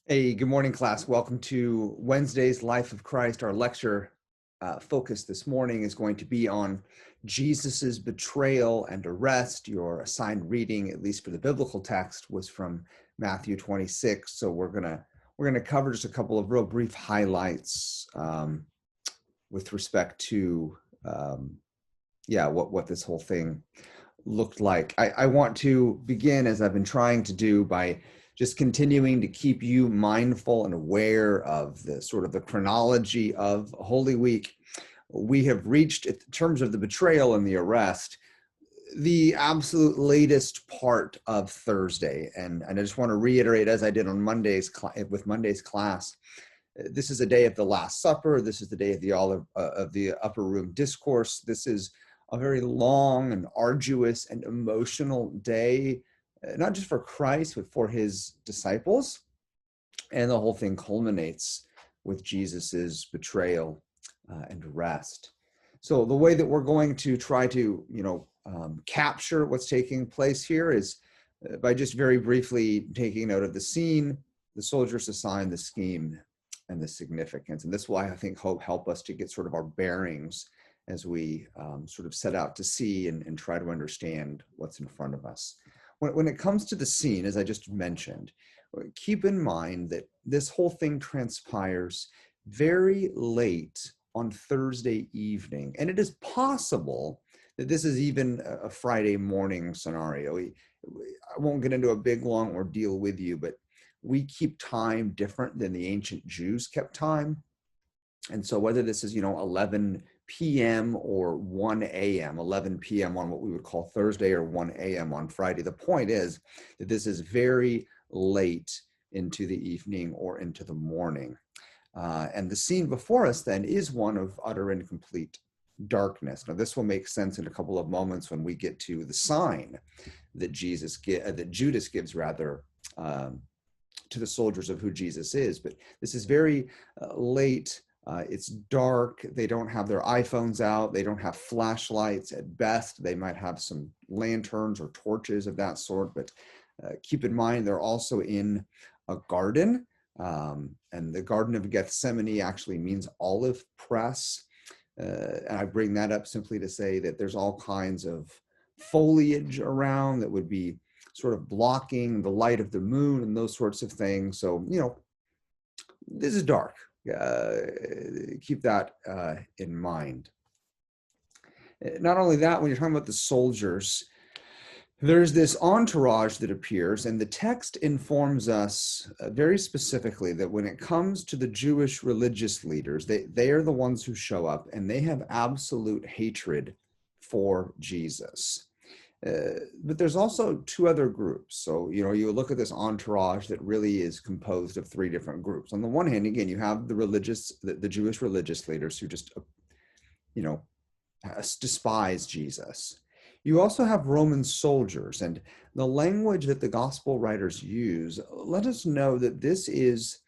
Hey, good morning, class. Welcome to Wednesday's Life of Christ. Our lecture focus this morning is going to be on Jesus's betrayal and arrest. Your assigned reading, at least for the biblical text, was from Matthew 26. So we're gonna cover just a couple of real brief highlights with respect to what this whole thing looked like. I want to begin, as I've been trying to do, by just continuing to keep you mindful and aware of the sort of the chronology of Holy Week. We have reached, in terms of the betrayal and the arrest, the absolute latest part of Thursday. And I just want to reiterate, as I did on with Monday's class, this is a day of the Last Supper. This is the day of the Upper Room Discourse. This is a very long and arduous and emotional day, not just for Christ, but for his disciples. And the whole thing culminates with Jesus's betrayal and arrest. So the way that we're going to try to, capture what's taking place here is by just very briefly taking note of the scene, the soldiers assign the scheme, and the significance. And this will, I think, help us to get sort of our bearings as we sort of set out to see and try to understand what's in front of us. When it comes to the scene, as I just mentioned, keep in mind that this whole thing transpires very late on Thursday evening. And it is possible that this is even a Friday morning scenario. I won't get into a big, long ordeal with you, but we keep time different than the ancient Jews kept time. And so whether this is, 11 p.m. or 1 a.m., 11 p.m. on what we would call Thursday or 1 a.m. on Friday, the point is that this is very late into the evening or into the morning. And the scene before us then is one of utter and complete darkness. Now, this will make sense in a couple of moments when we get to the sign that Judas gives, to the soldiers of who Jesus is. But this is very late. It's dark. They don't have their iPhones out. They don't have flashlights. At best, they might have some lanterns or torches of that sort. But keep in mind, they're also in a garden. And the Garden of Gethsemane actually means olive press. And I bring that up simply to say that there's all kinds of foliage around that would be sort of blocking the light of the moon and those sorts of things. So, this is dark. Keep that in mind. Not only that, when you're talking about the soldiers, there's this entourage that appears, and the text informs us very specifically that when it comes to the Jewish religious leaders, they are the ones who show up, and they have absolute hatred for Jesus. But there's also two other groups. So, you look at this entourage that really is composed of three different groups. On the one hand, again, you have the Jewish religious leaders who just, despise Jesus. You also have Roman soldiers, and the language that the gospel writers use let us know that this is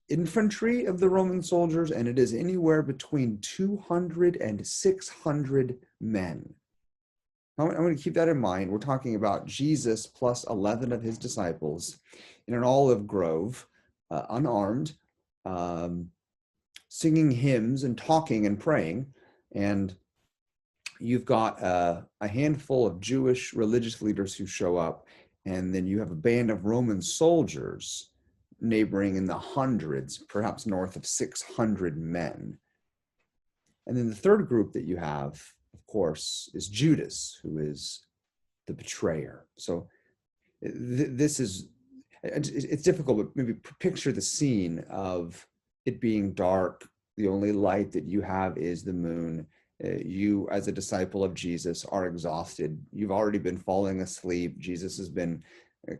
infantry of the Roman soldiers, and it is anywhere between 200 and 600 men. I'm going to keep that in mind. We're talking about Jesus plus 11 of his disciples in an olive grove, unarmed, singing hymns and talking and praying. And you've got a handful of Jewish religious leaders who show up, and then you have a band of Roman soldiers neighboring in the hundreds, perhaps north of 600 men. And then the third group that you have, of course, is Judas, who is the betrayer. So it's difficult, but maybe picture the scene of it being dark. The only light that you have is the moon. You, as a disciple of Jesus, are exhausted. You've already been falling asleep. Jesus has been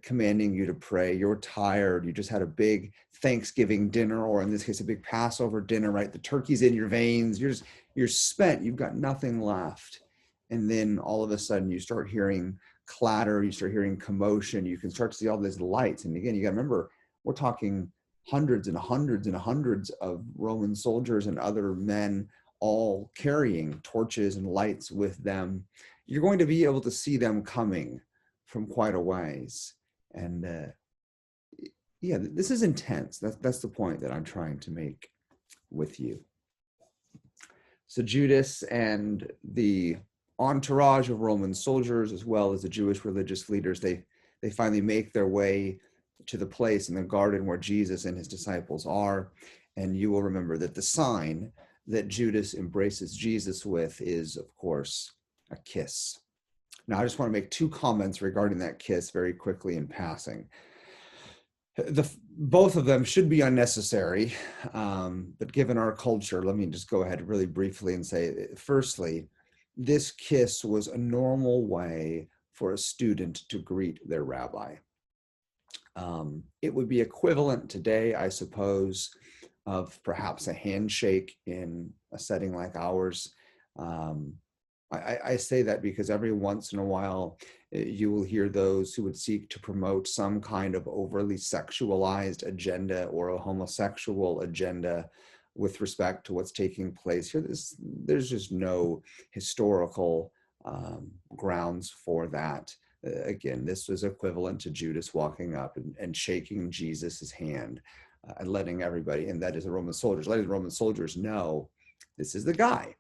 commanding you to pray. You're tired. You just had a big Thanksgiving dinner, or in this case, a big Passover dinner, right? The turkey's in your veins. You're spent. You've got nothing left. And then all of a sudden you start hearing clatter. You start hearing commotion. You can start to see all these lights. And again, you got to remember, we're talking hundreds and hundreds and hundreds of Roman soldiers and other men all carrying torches and lights with them. You're going to be able to see them coming from quite a ways. And yeah, this is intense. That's the point that I'm trying to make with you. So Judas and the entourage of Roman soldiers, as well as the Jewish religious leaders, they finally make their way to the place in the garden where Jesus and his disciples are. And you will remember that the sign that Judas embraces Jesus with is, of course, a kiss. Now, I just want to make two comments regarding that kiss very quickly in passing. Both of them should be unnecessary, but given our culture, let me just go ahead really briefly and say, firstly, this kiss was a normal way for a student to greet their rabbi. It would be equivalent today, I suppose, of perhaps a handshake in a setting like ours. I say that because every once in a while, you will hear those who would seek to promote some kind of overly sexualized agenda or a homosexual agenda with respect to what's taking place here. There's just no historical grounds for that. Again, this was equivalent to Judas walking up and shaking Jesus's hand and letting everybody, and that is the Roman soldiers, letting the Roman soldiers know this is the guy.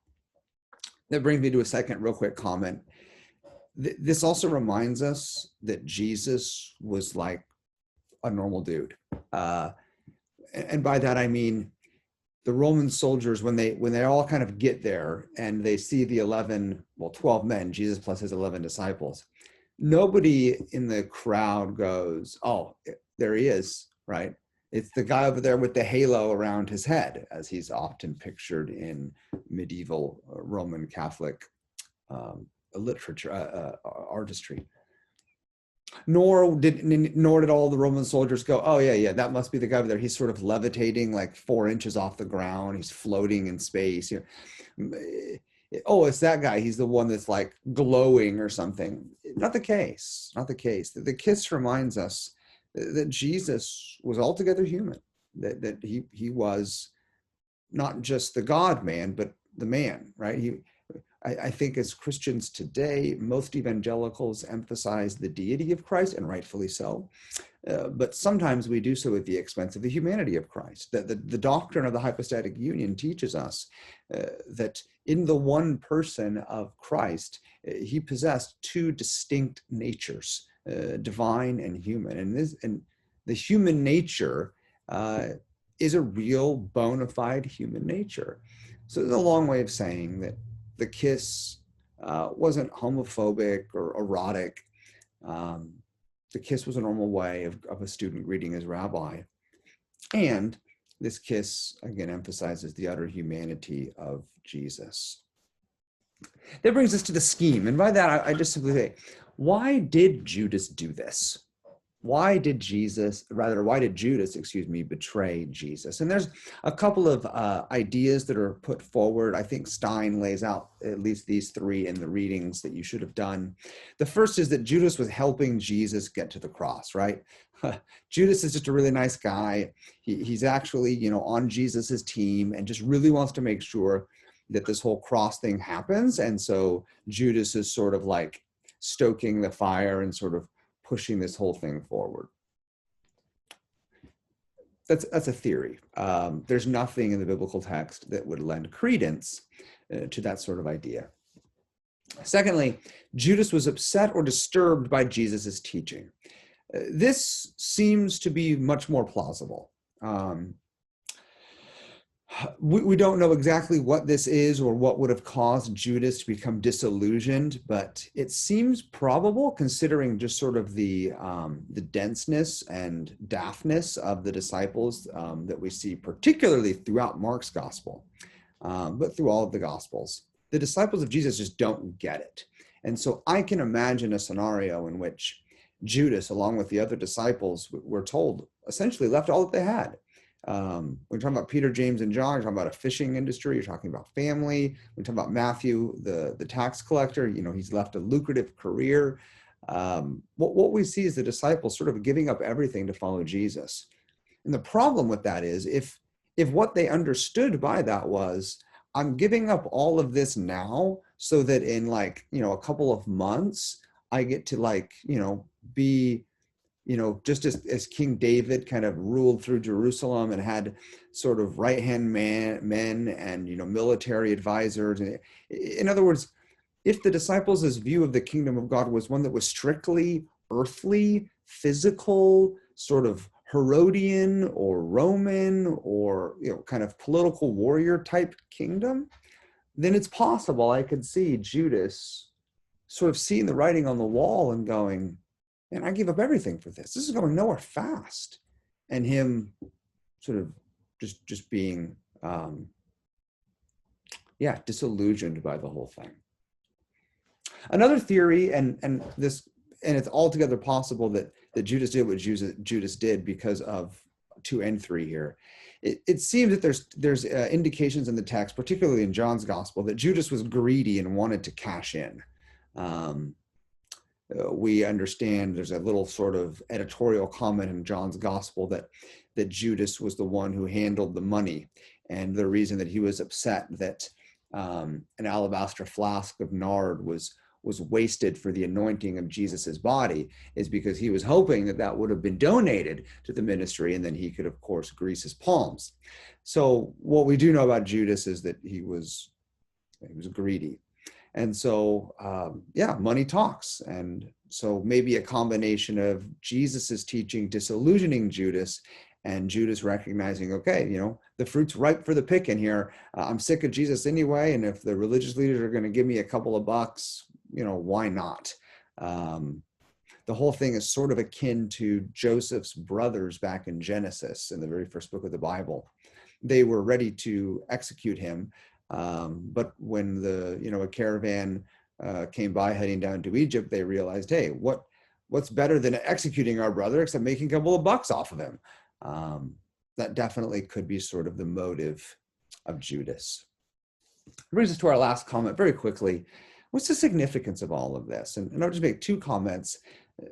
That brings me to a second real quick comment. This also reminds us that Jesus was like a normal dude. And by that, I mean, the Roman soldiers, when they all kind of get there and they see the 12 men, Jesus plus his 11 disciples, nobody in the crowd goes, oh, there he is, right? It's the guy over there with the halo around his head, as he's often pictured in medieval Roman Catholic literature, artistry. Nor did all the Roman soldiers go, oh yeah, that must be the guy over there. He's sort of levitating like 4 inches off the ground. He's floating in space. Oh, it's that guy. He's the one that's like glowing or something. Not the case. Not the case. The kiss reminds us that Jesus was altogether human, that he was not just the God man, but the man, right? I think as Christians today, most evangelicals emphasize the deity of Christ, and rightfully so, but sometimes we do so at the expense of the humanity of Christ. The doctrine of the hypostatic union teaches us that in the one person of Christ, he possessed 2 distinct natures, divine and human. And the human nature is a real bona fide human nature. So it's a long way of saying that the kiss wasn't homophobic or erotic. The kiss was a normal way of a student greeting his rabbi. And this kiss, again, emphasizes the utter humanity of Jesus. That brings us to the scheme. And by that, I just simply say, why did Judas do this? Why did Judas, betray Jesus? And there's a couple of ideas that are put forward. I think Stein lays out at least these 3 in the readings that you should have done. The first is that Judas was helping Jesus get to the cross, right? Judas is just a really nice guy. He's actually, on Jesus's team and just really wants to make sure that this whole cross thing happens. And so Judas is sort of like stoking the fire and sort of pushing this whole thing forward. That's a theory. There's nothing in the biblical text that would lend credence to that sort of idea. Secondly, Judas was upset or disturbed by Jesus's teaching. This seems to be much more plausible. We don't know exactly what this is or what would have caused Judas to become disillusioned, but it seems probable, considering just sort of the denseness and daftness of the disciples that we see, particularly throughout Mark's gospel, but through all of the gospels. The disciples of Jesus just don't get it. And so I can imagine a scenario in which Judas, along with the other disciples, we're told, essentially left all that they had. We're talking about Peter, James, and John. You're talking about a fishing industry. You're talking about family. We're talking about Matthew, the tax collector. He's left a lucrative career. What we see is the disciples sort of giving up everything to follow Jesus. And the problem with that is if what they understood by that was, I'm giving up all of this now so that in a couple of months, I get to, like, be, just as King David kind of ruled through Jerusalem and had sort of right-hand men and, military advisors. In other words, if the disciples' view of the kingdom of God was one that was strictly earthly, physical, sort of Herodian or Roman or, kind of political warrior type kingdom, then it's possible I could see Judas sort of seeing the writing on the wall and going, man, I give up everything for this. This is going nowhere fast. And him sort of just being, disillusioned by the whole thing. Another theory, and it's altogether possible that Judas did what Judas did because of 2 and 3 here. It seems that there's indications in the text, particularly in John's gospel, that Judas was greedy and wanted to cash in. We understand there's a little sort of editorial comment in John's gospel that Judas was the one who handled the money, and the reason that he was upset that an alabaster flask of nard was wasted for the anointing of Jesus's body is because he was hoping that would have been donated to the ministry, and then he could, of course, grease his palms. So what we do know about Judas is that he was greedy. And so, money talks. And so maybe a combination of Jesus's teaching disillusioning Judas, and Judas recognizing, okay, the fruit's ripe for the picking here. I'm sick of Jesus anyway, and if the religious leaders are going to give me a couple of bucks, why not? The whole thing is sort of akin to Joseph's brothers back in Genesis, in the very first book of the Bible. They were ready to execute him, but when a caravan came by heading down to Egypt, they realized, hey, what's better than executing our brother except making a couple of bucks off of him? That definitely could be sort of the motive of Judas. It brings us to our last comment very quickly. What's the significance of all of this? And I'll just make 2 comments.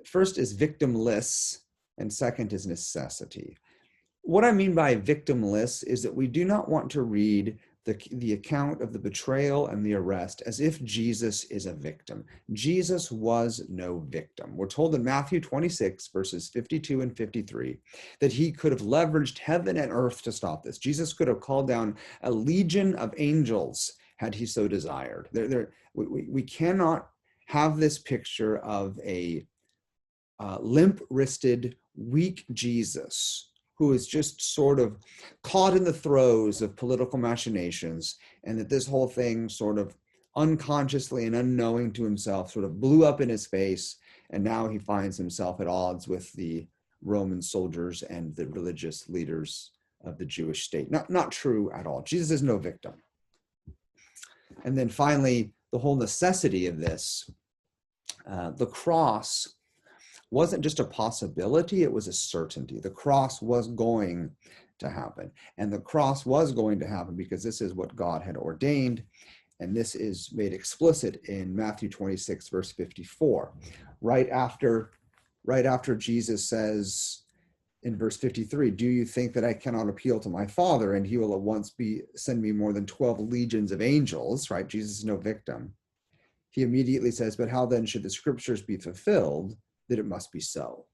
First is victimless, and second is necessity. What I mean by victimless is that we do not want to read the account of the betrayal and the arrest as if Jesus is a victim. Jesus was no victim. We're told in Matthew 26, verses 52 and 53, that he could have leveraged heaven and earth to stop this. Jesus could have called down a legion of angels had he so desired. We cannot have this picture of a limp-wristed, weak Jesus who is just sort of caught in the throes of political machinations, and that this whole thing sort of unconsciously and unknowing to himself sort of blew up in his face, and now he finds himself at odds with the Roman soldiers and the religious leaders of the Jewish state. Not true at all. Jesus is no victim. And then finally, the whole necessity of this, the cross wasn't just a possibility, it was a certainty. The cross was going to happen. And the cross was going to happen because this is what God had ordained. And this is made explicit in Matthew 26, verse 54. Right after Jesus says in verse 53, do you think that I cannot appeal to my Father and he will at once send me more than 12 legions of angels, right? Jesus is no victim. He immediately says, but how then should the scriptures be fulfilled that it must be so?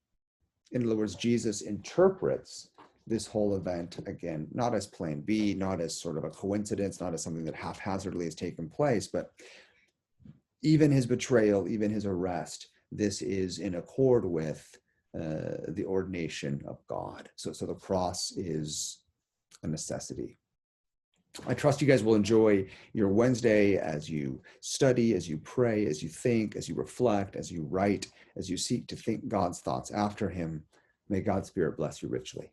In other words, Jesus interprets this whole event, again, not as plan B, not as sort of a coincidence, not as something that haphazardly has taken place, but even his betrayal, even his arrest, this is in accord with the ordination of God. So the cross is a necessity. I trust you guys will enjoy your Wednesday as you study, as you pray, as you think, as you reflect, as you write, as you seek to think God's thoughts after him. May God's Spirit bless you richly.